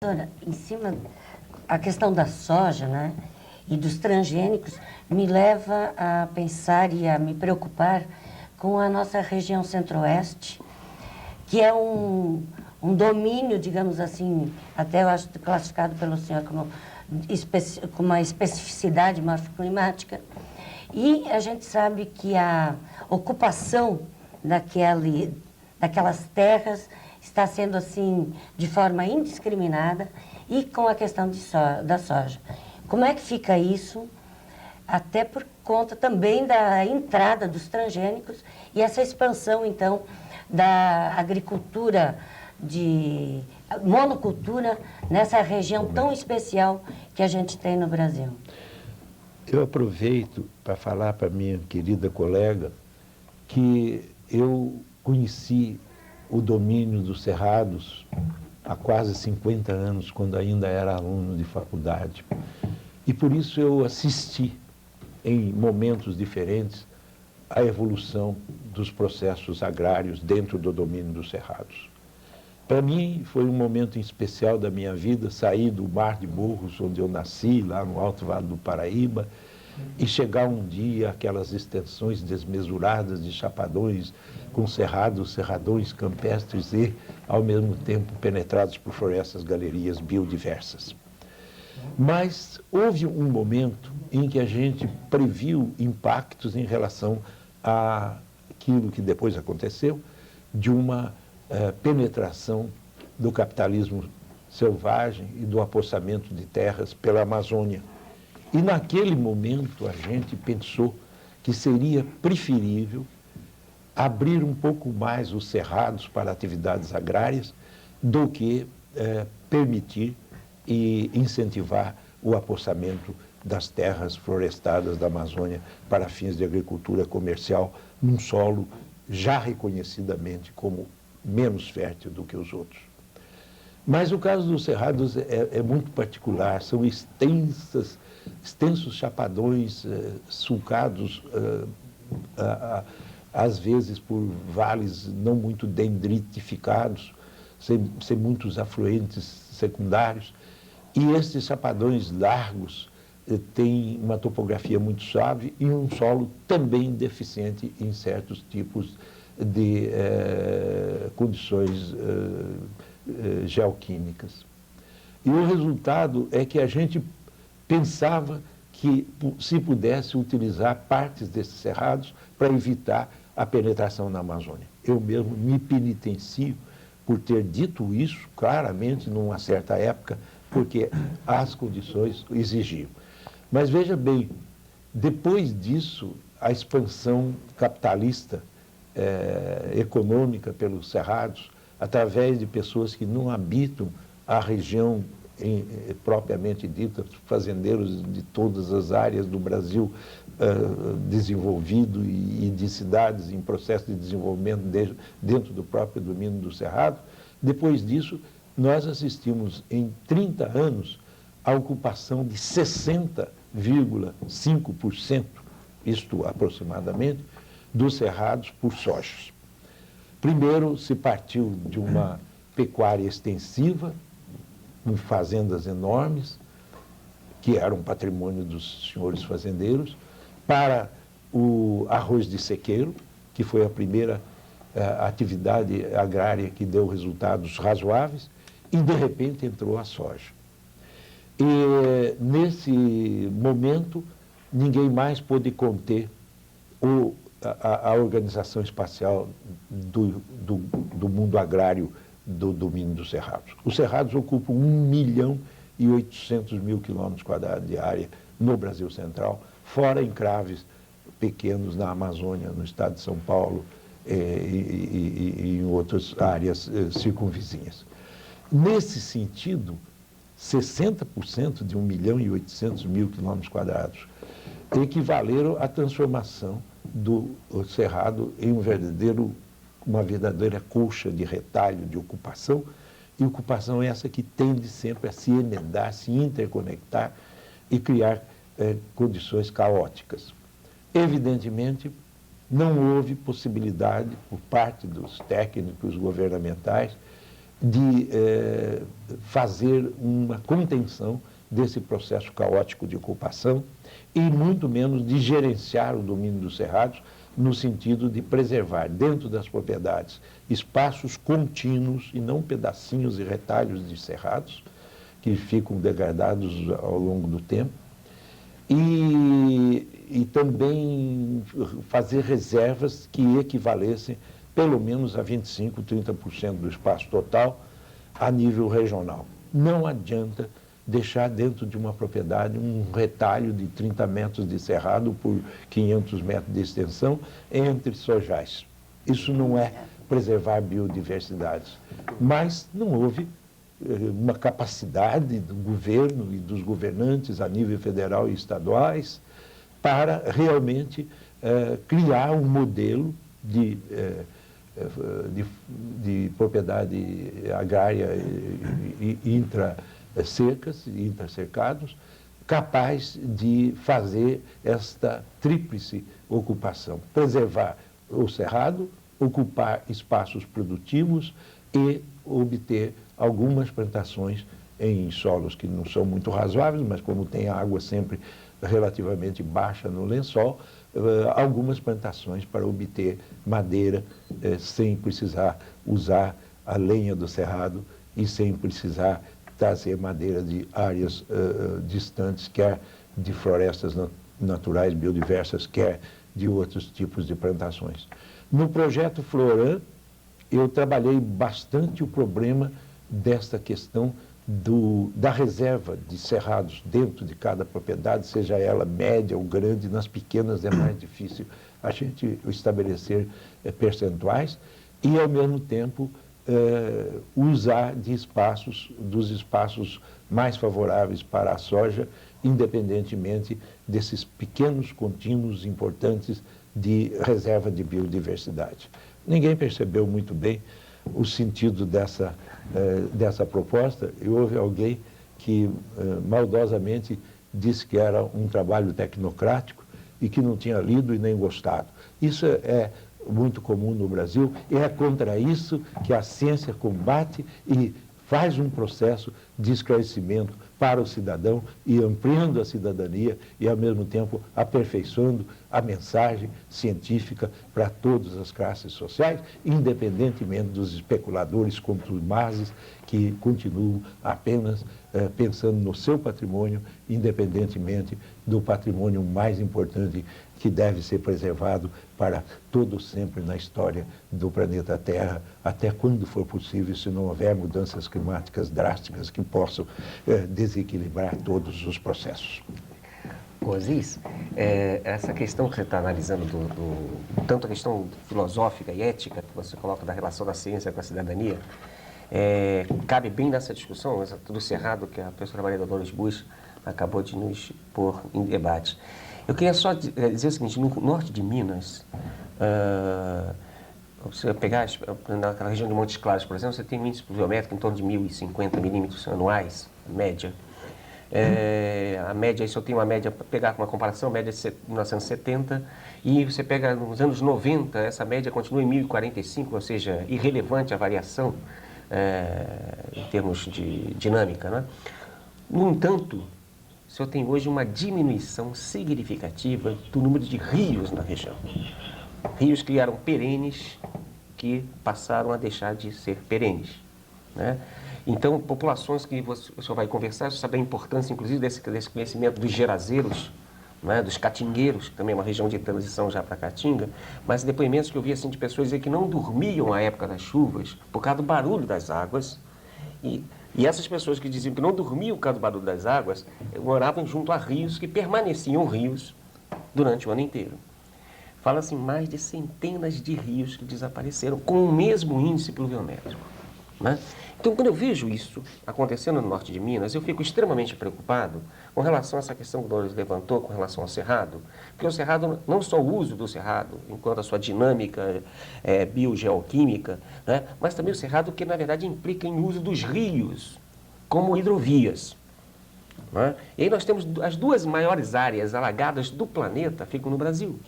Doutora, em cima, a questão da soja, né, e dos transgênicos me leva a pensar e a me preocupar com a nossa região centro-oeste, que é um domínio, digamos assim, até eu acho classificado pelo senhor como com uma especificidade morfoclimática. E a gente sabe que a ocupação daquelas terras está sendo assim de forma indiscriminada e com a questão da soja. Como é que fica isso? Até por conta também da entrada dos transgênicos e essa expansão, então, da agricultura de monocultura nessa região tão especial que a gente tem no Brasil. Eu aproveito para falar para minha querida colega que eu conheci o domínio dos cerrados há quase 50 anos, quando ainda era aluno de faculdade. E por isso eu assisti, em momentos diferentes, a evolução dos processos agrários dentro do domínio dos cerrados. Para mim, foi um momento especial da minha vida, sair do Mar de Morros, onde eu nasci, lá no Alto Vale do Paraíba, e chegar um dia àquelas extensões desmesuradas de chapadões, com cerradões campestres e, ao mesmo tempo, penetrados por florestas, galerias biodiversas. Mas houve um momento em que a gente previu impactos em relação àquilo que depois aconteceu, de uma penetração do capitalismo selvagem e do apossamento de terras pela Amazônia. E naquele momento a gente pensou que seria preferível abrir um pouco mais os cerrados para atividades agrárias do que permitir e incentivar o apossamento das terras florestadas da Amazônia para fins de agricultura comercial num solo já reconhecidamente como menos fértil do que os outros. Mas o caso dos cerrados é muito particular, são extensos chapadões sulcados, às vezes por vales não muito dendritificados, sem muitos afluentes secundários. E esses chapadões largos têm uma topografia muito suave e um solo também deficiente em certos tipos de condições geoquímicas. E o resultado é que a gente pensava que se pudesse utilizar partes desses cerrados para evitar a penetração na Amazônia. Eu mesmo me penitencio por ter dito isso claramente numa certa época, porque as condições exigiam. Mas veja bem, depois disso, a expansão capitalista econômica pelos cerrados, através de pessoas que não habitam a região propriamente dita, fazendeiros de todas as áreas do Brasil desenvolvido e de cidades em processo de desenvolvimento dentro do próprio domínio do cerrado. Depois disso, nós assistimos em 30 anos à ocupação de 60,5%, isto aproximadamente, dos cerrados por sojos. Primeiro se partiu de uma pecuária extensiva, com fazendas enormes, que eram patrimônio dos senhores fazendeiros, para o arroz de sequeiro, que foi a primeira atividade agrária que deu resultados razoáveis, e de repente entrou a soja. E nesse momento, ninguém mais pôde conter a organização espacial do mundo agrário do domínio dos cerrados. Os cerrados ocupam 1.800.000 quilômetros quadrados de área no Brasil Central, fora encraves pequenos na Amazônia, no estado de São Paulo e em outras áreas circunvizinhas. Nesse sentido, 60% de 1.800.000 quilômetros quadrados equivaleram à transformação do cerrado em uma verdadeira colcha de retalho de ocupação, e ocupação essa que tende sempre a se emendar, se interconectar e criar condições caóticas. Evidentemente, não houve possibilidade, por parte dos técnicos governamentais, de fazer uma contenção desse processo caótico de ocupação e muito menos de gerenciar o domínio dos cerrados no sentido de preservar dentro das propriedades espaços contínuos e não pedacinhos e retalhos de cerrados que ficam degradados ao longo do tempo e também fazer reservas que equivalessem pelo menos a 25%, 30% do espaço total a nível regional. Não adianta deixar dentro de uma propriedade um retalho de 30 metros de cerrado por 500 metros de extensão entre sojais. Isso não é preservar biodiversidade. Mas não houve uma capacidade do governo e dos governantes a nível federal e estaduais para realmente criar um modelo de propriedade agrária intra-secas, intra-cercados, capaz de fazer esta tríplice ocupação, preservar o cerrado, ocupar espaços produtivos e obter algumas plantações em solos que não são muito razoáveis, mas como tem água sempre relativamente baixa no lençol, algumas plantações para obter madeira sem precisar usar a lenha do cerrado e sem precisar trazer madeira de áreas distantes, quer de florestas naturais biodiversas, quer de outros tipos de plantações. No projeto Floran, eu trabalhei bastante o problema desta questão da reserva de cerrados dentro de cada propriedade, seja ela média ou grande. Nas pequenas é mais difícil a gente estabelecer percentuais e, ao mesmo tempo, usar dos espaços mais favoráveis para a soja, independentemente desses pequenos contínuos importantes de reserva de biodiversidade. Ninguém percebeu muito bem o sentido dessa proposta e houve alguém que maldosamente disse que era um trabalho tecnocrático e que não tinha lido e nem gostado. Isso é muito comum no Brasil e é contra isso que a ciência combate e faz um processo de esclarecimento para o cidadão e ampliando a cidadania e, ao mesmo tempo, aperfeiçoando a mensagem científica para todas as classes sociais, independentemente dos especuladores contumazes que continuam apenas pensando no seu patrimônio, independentemente do patrimônio mais importante que deve ser preservado para todo sempre na história do planeta Terra, até quando for possível, se não houver mudanças climáticas drásticas que possam desequilibrar todos os processos. Osís, essa questão que você está analisando, tanto a questão filosófica e ética que você coloca da relação da ciência com a cidadania, cabe bem nessa discussão do cerrado que a professora Maria Dolores Busch acabou de nos pôr em debate. Eu queria só dizer o seguinte: no norte de Minas, você pegar naquela região de Montes Claros, por exemplo, você tem um índice pluviométrico em torno de 1.050 milímetros anuais, média. A média, se eu tenho uma média, pegar uma comparação, a média de 1970, e você pega nos anos 90, essa média continua em 1.045, ou seja, irrelevante a variação em termos de dinâmica, né? No entanto, o senhor tem hoje uma diminuição significativa do número de rios na região. Rios que eram perenes, que passaram a deixar de ser perenes, né? Então, populações que o senhor vai conversar, você sabe a importância, inclusive, desse conhecimento dos gerazeiros, né, dos catingueiros, que também é uma região de transição já para Caatinga, mas depoimentos que eu vi assim, de pessoas dizer que não dormiam à época das chuvas por causa do barulho das águas. E essas pessoas que diziam que não dormiam por causa do barulho das águas, moravam junto a rios que permaneciam rios durante o ano inteiro. Fala-se em mais de centenas de rios que desapareceram com o mesmo índice pluviométrico, né? Então, quando eu vejo isso acontecendo no norte de Minas, eu fico extremamente preocupado com relação a essa questão que o Dolores levantou com relação ao cerrado, porque o cerrado, não só o uso do cerrado, enquanto a sua dinâmica biogeoquímica, né, mas também o cerrado que, na verdade, implica em uso dos rios como hidrovias, né? E aí nós temos as duas maiores áreas alagadas do planeta, ficam no Brasil: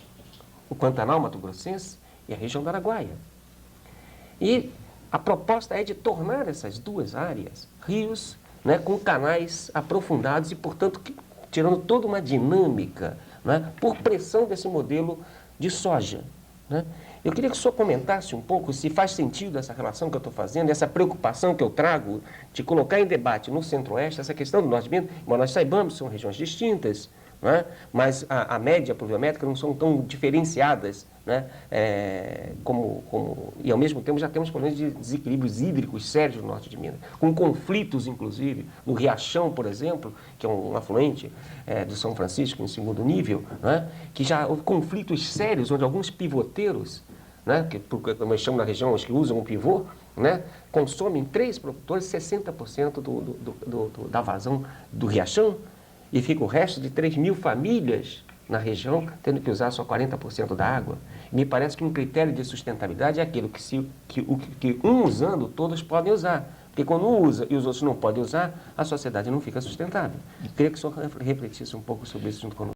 o Pantanal Mato Grossense e a região do Araguaia. E A proposta é de tornar essas duas áreas rios, né, com canais aprofundados e, portanto, tirando toda uma dinâmica, né, por pressão desse modelo de soja. Né? Eu queria que o senhor comentasse um pouco se faz sentido essa relação que eu estou fazendo, essa preocupação que eu trago de colocar em debate no Centro-Oeste essa questão do Norte de Minas, embora nós saibamos que são regiões distintas, né? Mas a média pluviométrica não são tão diferenciadas, né? E ao mesmo tempo já temos problemas de desequilíbrios hídricos sérios no norte de Minas, com conflitos, inclusive, no Riachão, por exemplo, que é um afluente do São Francisco em segundo nível, né? Que já houve conflitos sérios, onde alguns pivoteiros, né? Como eu chamo na região, os que usam o pivô, né? Consomem 3 produtores 60% da vazão do Riachão, e fica o resto de 3.000 famílias na região tendo que usar só 40% da água. Me parece que um critério de sustentabilidade é aquilo que um usando, todos podem usar. Porque quando um usa e os outros não podem usar, a sociedade não fica sustentável. Queria que o senhor refletisse um pouco sobre isso junto conosco.